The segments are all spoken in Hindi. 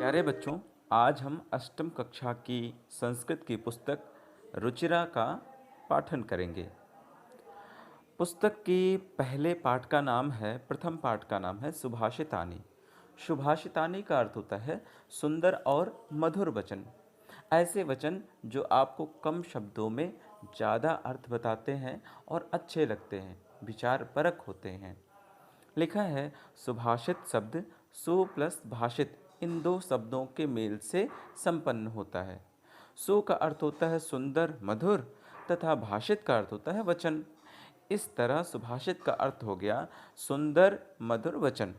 प्यारे बच्चों, आज हम अष्टम कक्षा की संस्कृत की पुस्तक रुचिरा का पाठन करेंगे। पुस्तक की पहले पाठ का नाम है प्रथम पाठ का नाम है सुभाषितानी। सुभाषितानी का अर्थ होता है सुंदर और मधुर वचन। ऐसे वचन जो आपको कम शब्दों में ज़्यादा अर्थ बताते हैं और अच्छे लगते हैं, विचार परक होते हैं। लिखा है सुभाषित शब्द सु प्लस भाषित इन दो शब्दों के मेल से संपन्न होता है। सु का अर्थ होता है सुंदर मधुर तथा भाषित का अर्थ होता है वचन। इस तरह सुभाषित का अर्थ हो गया सुंदर मधुर वचन।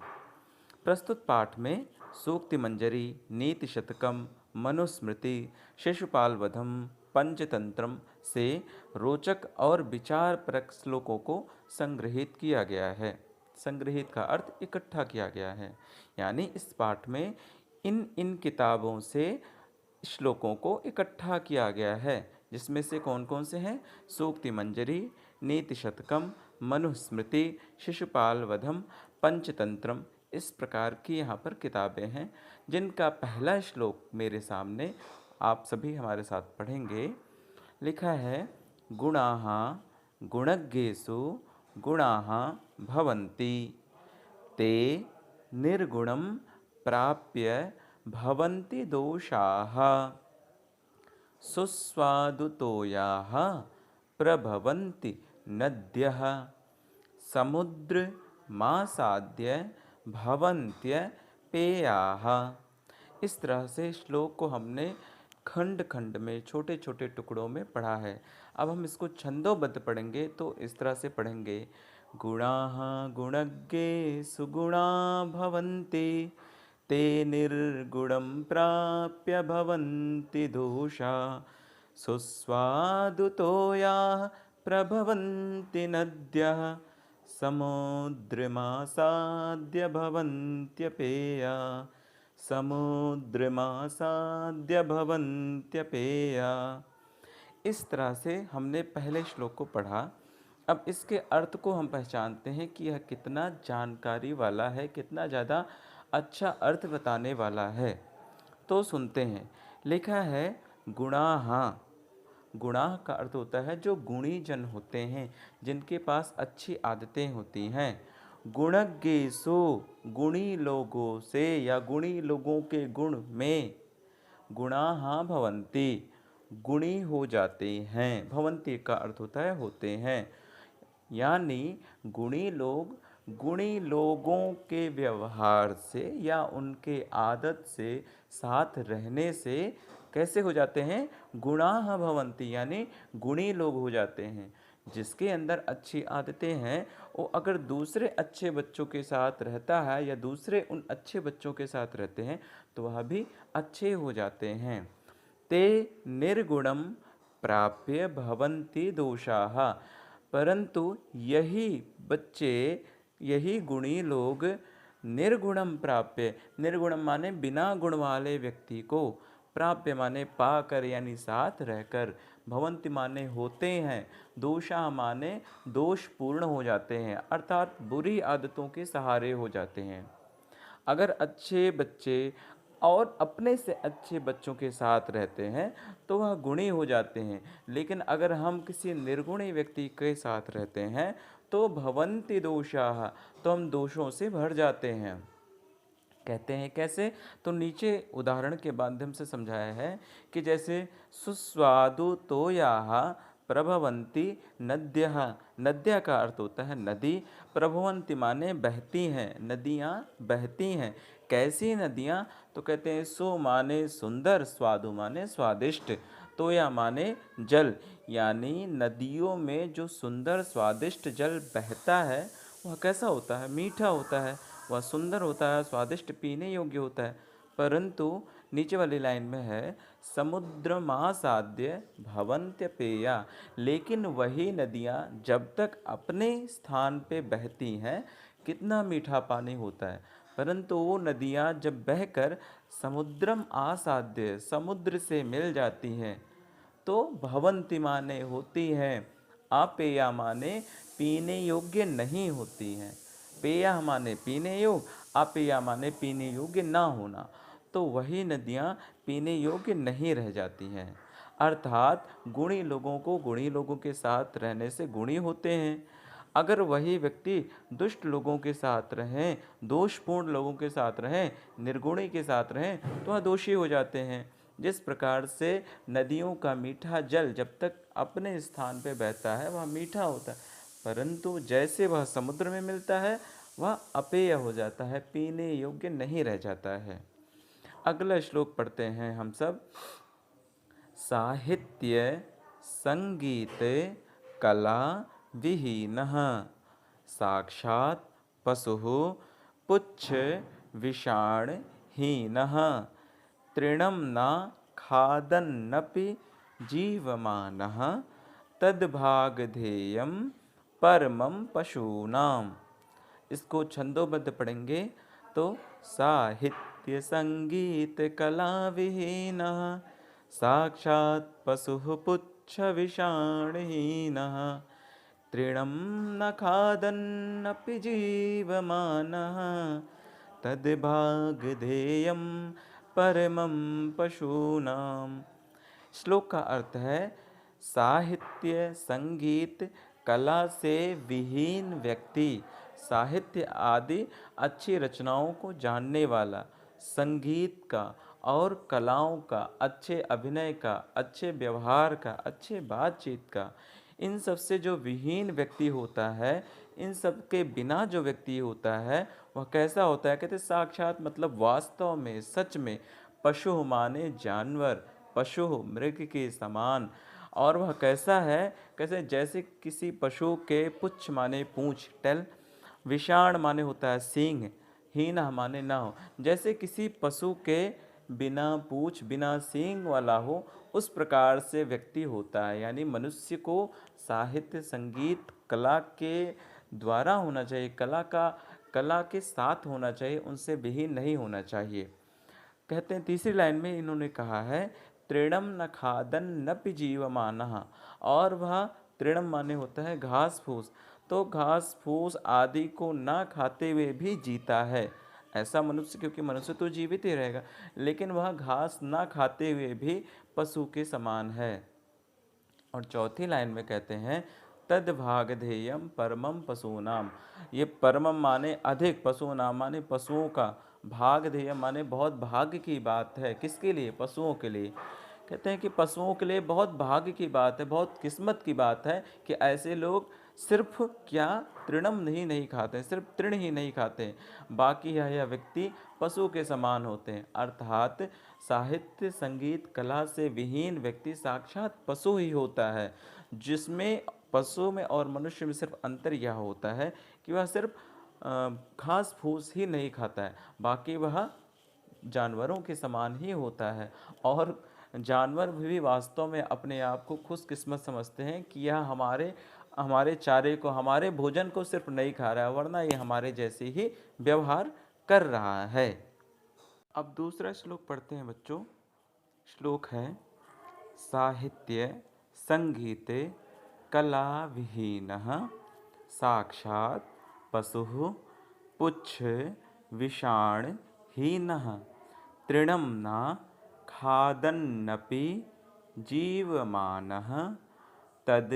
प्रस्तुत पाठ में सूक्ति मंजरी, नीति शतकम, मनुस्मृति, शिशुपाल वधम, पंचतंत्रम से रोचक और विचारपरक श्लोकों को संग्रहित किया गया है। संग्रहित का अर्थ इकट्ठा किया गया है, यानी इस पाठ में इन किताबों से श्लोकों को इकट्ठा किया गया है, जिसमें से कौन कौन से हैं? सूक्ति मंजरी, नीति शतकम, मनुस्मृति, शिशुपाल वधम, पंचतंत्रम। इस प्रकार की यहाँ पर किताबें हैं, जिनका पहला श्लोक मेरे सामने आप सभी हमारे साथ पढ़ेंगे। लिखा है गुणाः गुणज्ञेषु गुणाः भवन्ति ते निर्गुणं प्राप्य भवन्ति दोषाः सुस्वादुतोयाः प्रभवन्ति नद्यः समुद्रमासाद्य भवन्त्य पेयाः। इस तरह से श्लोक को हमने खंड खंड में छोटे छोटे टुकड़ों में पढ़ा है। अब हम इसको छंदोबद्ध पढ़ेंगे, तो इस तरह से पढ़ेंगे। गुणाः गुणज्ञे सुगुणा भवन्ति ते निर्गुणं प्राप्य भवन्ति दोषा सुस्वादुतोयाः प्रभवन्ति नद्यः समुद्रमासाद्य भवन्त्यपेया समुद्रमासाद्य भवन्त्यपेया। इस तरह से हमने पहले श्लोक को पढ़ा। अब इसके अर्थ को हम पहचानते हैं कि यह कितना जानकारी वाला है, कितना ज़्यादा अच्छा अर्थ बताने वाला है। तो सुनते हैं। लिखा है गुणाः। गुणाः का अर्थ होता है जो गुणी जन होते हैं, जिनके पास अच्छी आदतें होती हैं। गुणज्ञेषु, गुणी लोगों से या गुणी लोगों के गुण में, गुणाः भवन्ति, गुणी हो जाते हैं। भवन्ति का अर्थ होता है होते हैं, यानी गुणी लोग गुणी लोगों के व्यवहार से या उनके आदत से, साथ रहने से कैसे हो जाते हैं? गुणाः भवन्ति, यानी गुणी लोग हो जाते हैं। जिसके अंदर अच्छी आदतें हैं, वो अगर दूसरे अच्छे बच्चों के साथ रहता है या दूसरे उन अच्छे बच्चों के साथ रहते हैं, तो वह भी अच्छे हो जाते हैं। ते निर्गुणम प्राप्य भवन्ति दोषाः। परंतु यही बच्चे, यही गुणी लोग निर्गुणम प्राप्य, निर्गुणम माने बिना गुण वाले व्यक्ति को, प्राप्य माने पाकर यानी साथ रहकर, भवन्ति माने होते हैं, दोषा माने दोषपूर्ण हो जाते हैं, अर्थात बुरी आदतों के सहारे हो जाते हैं। अगर अच्छे बच्चे और अपने से अच्छे बच्चों के साथ रहते हैं तो वह गुणी हो जाते हैं, लेकिन अगर हम किसी निर्गुणी व्यक्ति के साथ रहते हैं तो भवन्ति दोषाः, तो हम दोषों से भर जाते हैं। कहते हैं कैसे? तो नीचे उदाहरण के माध्यम से समझाया है कि जैसे सुस्वादु तोयाः प्रभवन्ति नद्यः। नद्या का अर्थ होता है नदी, प्रभवन्ति माने बहती हैं, नदियाँ बहती हैं। कैसी नदियाँ? तो कहते हैं सु माने सुंदर, स्वादु माने स्वादिष्ट, तोया माने जल, यानी नदियों में जो सुंदर स्वादिष्ट जल बहता है वह कैसा होता है? मीठा होता है, वह सुंदर होता है, स्वादिष्ट, पीने योग्य होता है। परंतु नीचे वाली लाइन में है समुद्रमासाद्य भवन्त्यपेया, लेकिन वही नदियाँ जब तक अपने स्थान पे बहती हैं कितना मीठा पानी होता है, परंतु वो नदियाँ जब बहकर समुद्रम आसाद्य, समुद्र से मिल जाती हैं तो भवन्ति माने होती हैं, अपेया माने पीने योग्य नहीं होती हैं। पेया माने पीने योग्य, अपेया माने पीने योग्य ना होना। तो वही नदियाँ पीने योग्य नहीं रह जाती हैं। अर्थात गुणी लोगों को गुणी लोगों के साथ रहने से गुणी होते हैं। अगर वही व्यक्ति दुष्ट लोगों के साथ रहें, दोषपूर्ण लोगों के साथ रहें, निर्गुणी के साथ रहें, तो वह दोषी हो जाते हैं। जिस प्रकार से नदियों का मीठा जल जब तक अपने स्थान पे बहता है वह मीठा होता है, परंतु जैसे वह समुद्र में मिलता है वह अपेय हो जाता है, पीने योग्य नहीं रह जाता है। अगला श्लोक पढ़ते हैं हम सब। साहित्य संगीत कला विहीनः साक्षात् पशुः पुच्छ विषाणहीनः तृणं न खादन्नपि जीवमानः तद्भागधेयं परमं पशूनाम्। इसको छंदोबद्ध पढ़ेंगे तो साहित्य संगीत कला विहीनः साक्षात् पशुः पुच्छ विषाणहीनः तृणं न खादन्नपि जीवमानः तद्भागधेयं परमं पशूनाम्। श्लोक का अर्थ है, साहित्य संगीत कला से विहीन व्यक्ति, साहित्य आदि अच्छी रचनाओं को जानने वाला, संगीत का और कलाओं का, अच्छे अभिनय का, अच्छे व्यवहार का, अच्छे बातचीत का, इन सब से जो विहीन व्यक्ति होता है, इन सब के बिना जो व्यक्ति होता है वह कैसा होता है? कहते साक्षात मतलब वास्तव में, सच में पशु माने जानवर, पशु मृग के समान। और वह कैसा है? कैसे जैसे किसी पशु के पुच्छ माने पूंछ, टेल, विषाण माने होता है सींग, हीन माने ना हो, जैसे किसी पशु के बिना पूंछ बिना सींग वाला हो, उस प्रकार से व्यक्ति होता है। यानी मनुष्य को साहित्य संगीत कला के द्वारा होना चाहिए, कला के साथ होना चाहिए, उनसे विहीन नहीं होना चाहिए। कहते हैं तीसरी लाइन में इन्होंने कहा है, तृणम न खादन नपि जीवमानः, और वह तृणम माने होता है घास फूस, तो घास फूस आदि को ना खाते हुए भी जीता है ऐसा मनुष्य, क्योंकि मनुष्य तो जीवित ही रहेगा, लेकिन वह घास ना खाते हुए भी पशु के समान है। और चौथी लाइन में कहते हैं, तद भागधेयम परमम पशूनाम, ये परमम माने अधिक, पशुनाम माने पशुओं का, भागधेयम माने बहुत भाग्य की बात है। किसके लिए? पशुओं के लिए। कहते हैं कि पशुओं के लिए बहुत भाग्य की बात है, बहुत किस्मत की बात है कि ऐसे लोग सिर्फ क्या तृणम नहीं खाते हैं, सिर्फ तृण ही नहीं खाते हैं, बाकी यह व्यक्ति पशु के समान होते हैं। अर्थात साहित्य संगीत कला से विहीन व्यक्ति साक्षात पशु ही होता है, जिसमें पशु में और मनुष्य में सिर्फ अंतर यह होता है कि वह सिर्फ घास फूस ही नहीं खाता है, बाकी वह जानवरों के समान ही होता है। और जानवर भी वास्तव में अपने आप को खुशकिस्मत समझते हैं कि यह हमारे चारे को, हमारे भोजन को सिर्फ नहीं खा रहा है, वरना ये हमारे जैसे ही व्यवहार कर रहा है। अब दूसरा श्लोक पढ़ते हैं बच्चों। श्लोक है, साहित्य संगीते कला विहीनः साक्षात् पशुः पुच्छ विषाणहीनः तृणं न खादन्नपि जीवमानः तद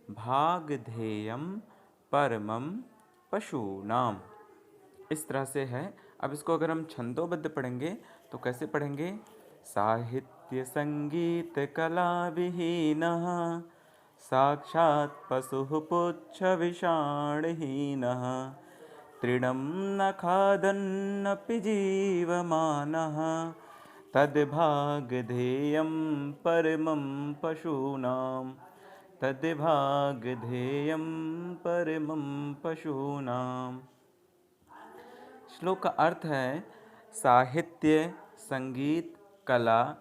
भागधेयं परमं पशूनाम। इस तरह से है। अब इसको अगर हम छंदोबद्ध पढ़ेंगे तो कैसे पढ़ेंगे? साहित्य संगीत कला विहीनः साक्षात् पशुः पुच्छ विषाणहीनः तृणं न खादन्नपि जीवमानः तद्भागधेयं परमं पशूनाम्, तद्भागधेयं परमं पशूनाम्। श्लोक का अर्थ है, साहित्य संगीत कला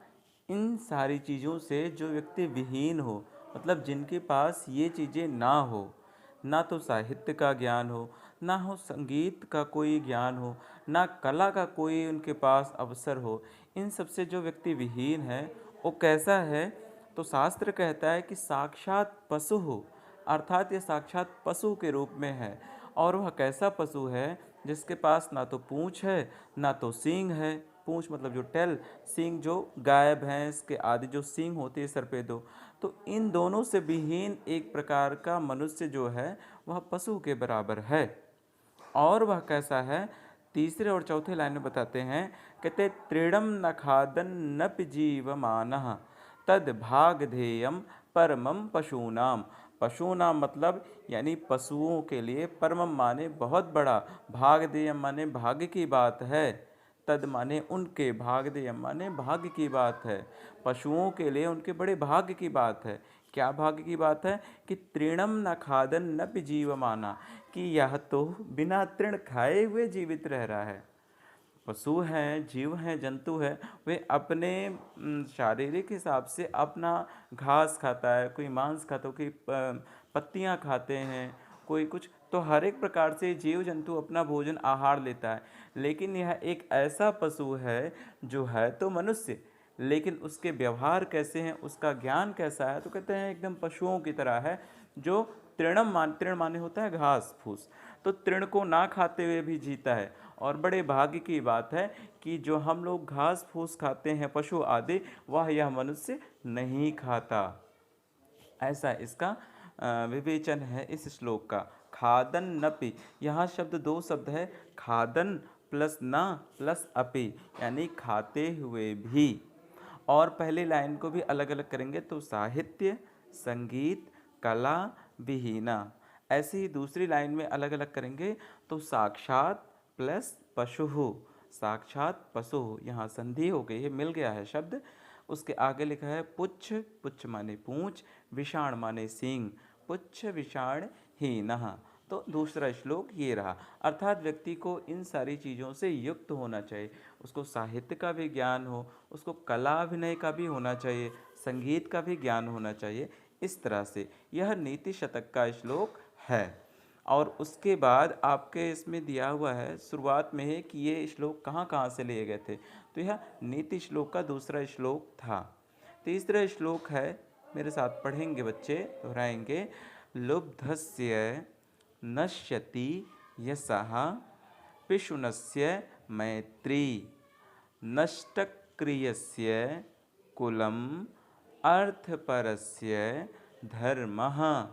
इन सारी चीज़ों से जो व्यक्ति विहीन हो, मतलब जिनके पास ये चीज़ें ना हो, ना तो साहित्य का ज्ञान हो, ना हो संगीत का कोई ज्ञान हो, ना कला का कोई उनके पास अवसर हो, इन सब से जो व्यक्ति विहीन है वो कैसा है? तो शास्त्र कहता है कि साक्षात पशु हो, अर्थात ये साक्षात पशु के रूप में है। और वह कैसा पशु है? जिसके पास ना तो पूँछ है ना तो सींग है, पूंछ मतलब जो टेल, सींग जो गाय भैंस के आदि जो सींग होती है सर पे दो। तो इन दोनों से विहीन एक प्रकार का मनुष्य जो है वह पशु के बराबर है। और वह कैसा है, तीसरे और चौथे लाइन में बताते हैं, कहते तृणम न खादन नपि जीवमानः तद भागधेयम परमम पशूनाम। पशूनाम मतलब यानी पशुओं के लिए, परमम माने बहुत बड़ा, भागधेयम माने भाग्य की बात है, तद माने उनके, भागधेयम माने भाग्य की बात है, पशुओं के लिए उनके बड़े भाग्य की बात है। क्या भाग्य की बात है कि तृणम न खादन न जीवमाना, कि यह तो बिना तृण खाए हुए जीवित रह रहा है। पशु हैं, जीव हैं, जंतु है, वे अपने शारीरिक हिसाब से अपना घास खाता है, कोई मांस खाता है, कोई पत्तियां खाते हैं, कोई कुछ, तो हर एक प्रकार से जीव जंतु अपना भोजन आहार लेता है। लेकिन यह एक ऐसा पशु है जो है तो मनुष्य, लेकिन उसके व्यवहार कैसे हैं, उसका ज्ञान कैसा है, तो कहते हैं एकदम पशुओं की तरह है, जो तृण माने होता है घास फूस, तो तृण को ना खाते हुए भी जीता है। और बड़े भाग्य की बात है कि जो हम लोग घास फूस खाते हैं पशु आदि, वह यह मनुष्य नहीं खाता। ऐसा इसका विवेचन है इस श्लोक का। खादन नपि, यहाँ शब्द दो शब्द है, खादन प्लस ना प्लस अपि, यानी खाते हुए भी। और पहली लाइन को भी अलग अलग करेंगे तो साहित्य, संगीत, कला, विहीना। ऐसे ही दूसरी लाइन में अलग अलग करेंगे तो साक्षात प्लस पशु, साक्षात पशु, यहाँ संधि हो गई है, मिल गया है शब्द। उसके आगे लिखा है पुच्छ, पुच्छ माने पूंछ, विषाण माने सींग, पुच्छ विषाण हीनः। तो दूसरा श्लोक ये रहा। अर्थात व्यक्ति को इन सारी चीज़ों से युक्त होना चाहिए, उसको साहित्य का भी ज्ञान हो, उसको कला अभिनय का भी होना चाहिए, संगीत का भी ज्ञान होना चाहिए। इस तरह से यह नीति शतक का श्लोक है। और उसके बाद आपके इसमें दिया हुआ है शुरुआत में है कि ये श्लोक कहाँ कहाँ से लिए गए थे, तो यह नीति श्लोक का दूसरा श्लोक था। तीसरा श्लोक है, मेरे साथ पढ़ेंगे बच्चे, दोहराएंगे। लुब्धस्य नश्यति यशः पिशुनस्य मैत्री, नष्टक्रियस्य कुलम अर्थपरस्य धर्मः,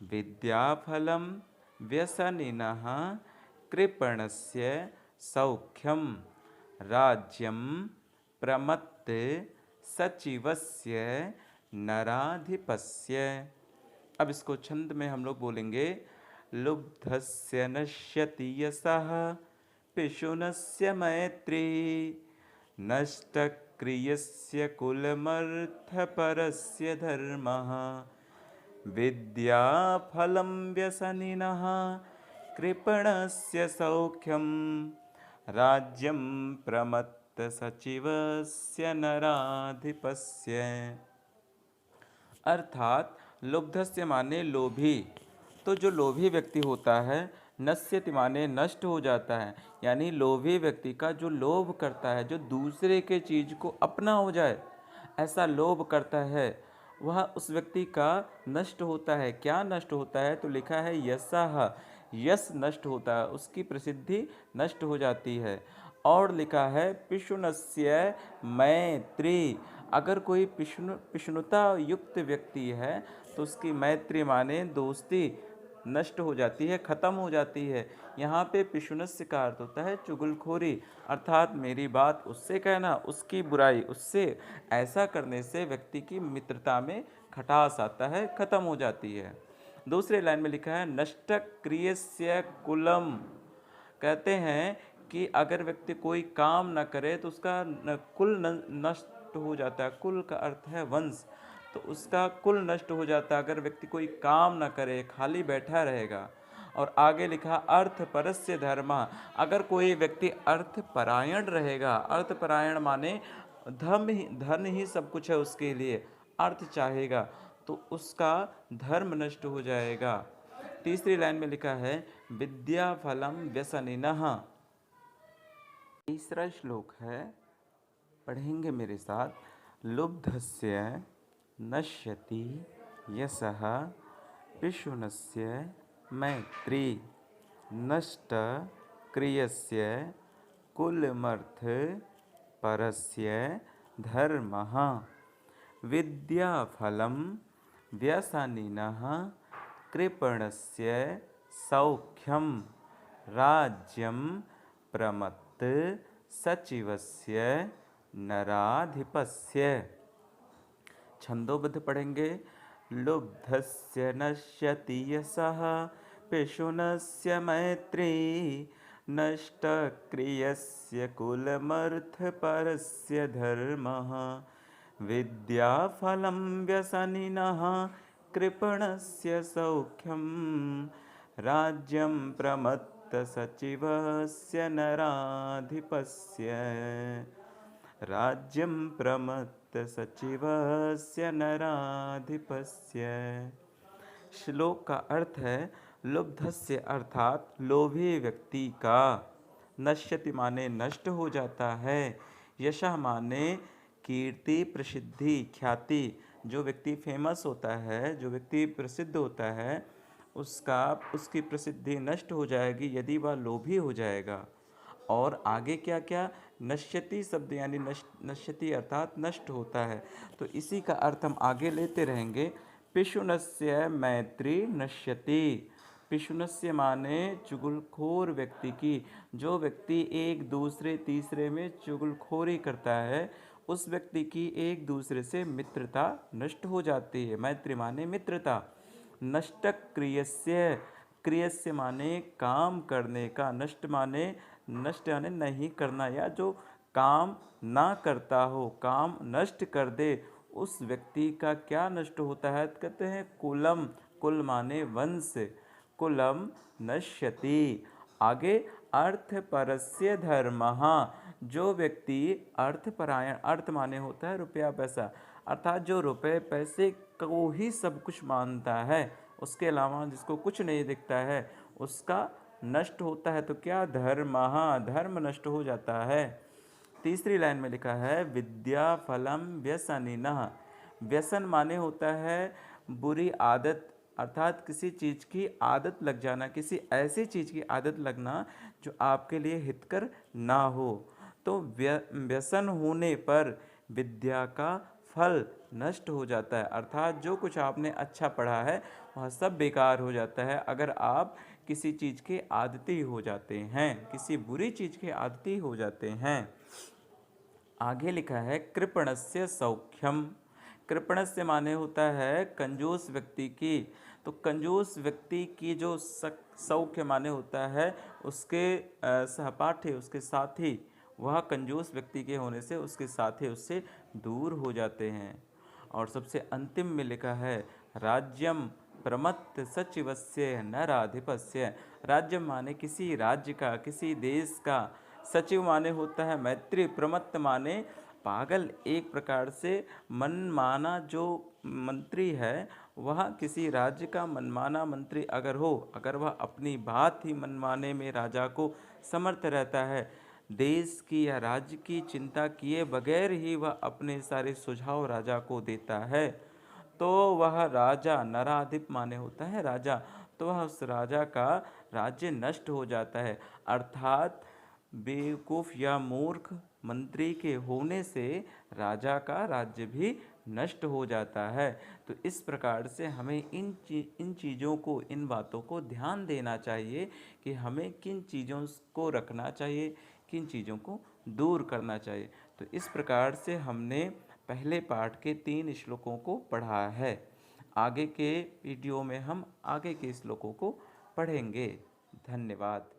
विद्याफलं व्यसनिनः कृपणस्य सौख्यम, राज्यं प्रमत्त सचिवस्य नराधिपस्य। अब इसको छंद में हम लोग बोलेंगे। लुब्धस्य नश्यति यशः पिशुनस्य मैत्री, नष्टक्रियस्य कुलमर्थपरस्य धर्मः, विद्याफलं व्यसनिनः कृपणस्य सौख्यम, राज्यं प्रमत्त सचिवस्य नराधिपस्य। अर्थात लुब्धस्य माने लोभी, तो जो लोभी व्यक्ति होता है, नश्यति माने नष्ट हो जाता है, यानी लोभी व्यक्ति का जो लोभ करता है, जो दूसरे के चीज़ को अपना हो जाए, ऐसा लोभ करता है, वह उस व्यक्ति का नष्ट होता है। क्या नष्ट होता है, तो लिखा है यशः, यश नष्ट होता है, उसकी प्रसिद्धि नष्ट हो जाती है। और लिखा है पिशुनस्य मैत्री, अगर कोई पिशुनता युक्त व्यक्ति है तो उसकी मैत्री माने दोस्ती नष्ट हो जाती है, ख़त्म हो जाती है। यहाँ पे पिशुनस्य का अर्थ होता है चुगलखोरी, अर्थात मेरी बात उससे कहना, उसकी बुराई उससे, ऐसा करने से व्यक्ति की मित्रता में खटास आता है, ख़त्म हो जाती है। दूसरे लाइन में लिखा है नष्टक्रियस्य कुलम, कहते हैं कि अगर व्यक्ति कोई काम न करे तो उसका कुल नष्ट हो जाता है। कुल का अर्थ है वंश, तो उसका कुल नष्ट हो जाता है अगर व्यक्ति कोई काम न करे, खाली बैठा रहेगा। और आगे लिखा अर्थ परस्य धर्म, अगर कोई व्यक्ति अर्थ परायण रहेगा, अर्थ परायण माने धन ही सब कुछ है उसके लिए, अर्थ चाहेगा तो उसका धर्म नष्ट हो जाएगा। तीसरी लाइन में लिखा है विद्या फलम व्यसनिनः। तीसरा श्लोक है, पढ़ेंगे मेरे साथ। लुब्धस्य नश्यति यशः पिशुनस्य मैत्री, नष्ट क्रियस्य कुलमर्थ परस्य धर्मः। विद्याफलं व्यसनिनः कृपणस्य सौख्यं राज्यं प्रमत्त सचिवस्य नराधिपस्य। छंदोबद्ध पढ़ेंगे। लुब्धस्य नश्यति यशः पिशुनस्य मैत्री नष्टक्रियस्य कुलमर्थपरस्य धर्मः। विद्याफलं व्यसनिनः कृपणस्य सौख्यं राज्यं प्रमत्तसचिवस्य नराधिपस्य। राज्यं प्रमत्तसचिवस्य नराधिपस्य। श्लोक का अर्थ है लुब्धस्य अर्थात लोभी व्यक्ति का, नश्यति माने नष्ट हो जाता है, यशः माने कीर्ति प्रसिद्धि ख्याति। जो व्यक्ति फेमस होता है, जो व्यक्ति प्रसिद्ध होता है, उसकी प्रसिद्धि नष्ट हो जाएगी यदि वह लोभी हो जाएगा। और आगे क्या क्या, नश्यति शब्द यानी नश्यति अर्थात नष्ट होता है, तो इसी का अर्थ हम आगे लेते रहेंगे। पिशुनस्य मैत्री नश्यति। पिशुनस्य माने चुगलखोर व्यक्ति की, जो व्यक्ति एक दूसरे तीसरे में चुगलखोरी करता है, उस व्यक्ति की एक दूसरे से मित्रता नष्ट हो जाती है। मैत्री माने मित्रता। नष्ट क्रियस्य, क्रियस्य माने काम करने का, नष्ट माने नष्ट यानी नहीं करना, या जो काम ना करता हो, काम नष्ट कर दे, उस व्यक्ति का क्या नष्ट होता है, कहते हैं कुलम। कुल माने वंश, कुलम नश्यति। आगे अर्थ परस्य धर्मः। जो व्यक्ति अर्थपरायण, अर्थ माने होता है रुपया पैसा, अर्थात जो रुपए पैसे को ही सब कुछ मानता है, उसके अलावा जिसको कुछ नहीं दिखता है, उसका नष्ट होता है। तो क्या, धर्मः, धर्म नष्ट हो जाता है। तीसरी लाइन में लिखा है विद्या फलम व्यसनिनः। व्यसन माने होता है बुरी आदत, अर्थात किसी चीज़ की आदत लग जाना, किसी ऐसी चीज़ की आदत लगना जो आपके लिए हितकर ना हो। तो व्यसन होने पर विद्या का फल नष्ट हो जाता है, अर्थात जो कुछ आपने अच्छा पढ़ा है वह सब बेकार हो जाता है अगर आप किसी चीज़ के आदती हो जाते हैं, किसी बुरी चीज़ के आदती हो जाते हैं। आगे लिखा है कृपणस्य सौख्यम। कृपणस्य माने होता है कंजूस व्यक्ति की। तो कंजूस व्यक्ति की जो सौख्य माने होता है उसके सहपाठी, उसके साथी, वह कंजूस व्यक्ति के होने से उसके साथी उससे दूर हो जाते हैं। और सबसे अंतिम में लिखा है राज्यम प्रमत्त सचिवस्य नराधिपस्य। राज्य माने किसी राज्य का, किसी देश का, सचिव माने होता है मैत्री, प्रमत्त माने पागल, एक प्रकार से मनमाना जो मंत्री है, वह किसी राज्य का मनमाना मंत्री अगर हो, अगर वह अपनी बात ही मनमाने में राजा को समर्थ रहता है, देश की या राज्य की चिंता किए बगैर ही वह अपने सारे सुझाव राजा को देता है, तो वह राजा, नराधिप माने होता है राजा, तो वह उस राजा का राज्य नष्ट हो जाता है। अर्थात बेवकूफ़ या मूर्ख मंत्री के होने से राजा का राज्य भी नष्ट हो जाता है। तो इस प्रकार से हमें इन चीज़ों को, इन बातों को ध्यान देना चाहिए कि हमें किन चीज़ों को रखना चाहिए, किन चीज़ों को दूर करना चाहिए। तो इस प्रकार से हमने पहले पाठ के 3 श्लोकों को पढ़ा है। आगे के वीडियो में हम आगे के श्लोकों को पढ़ेंगे। धन्यवाद।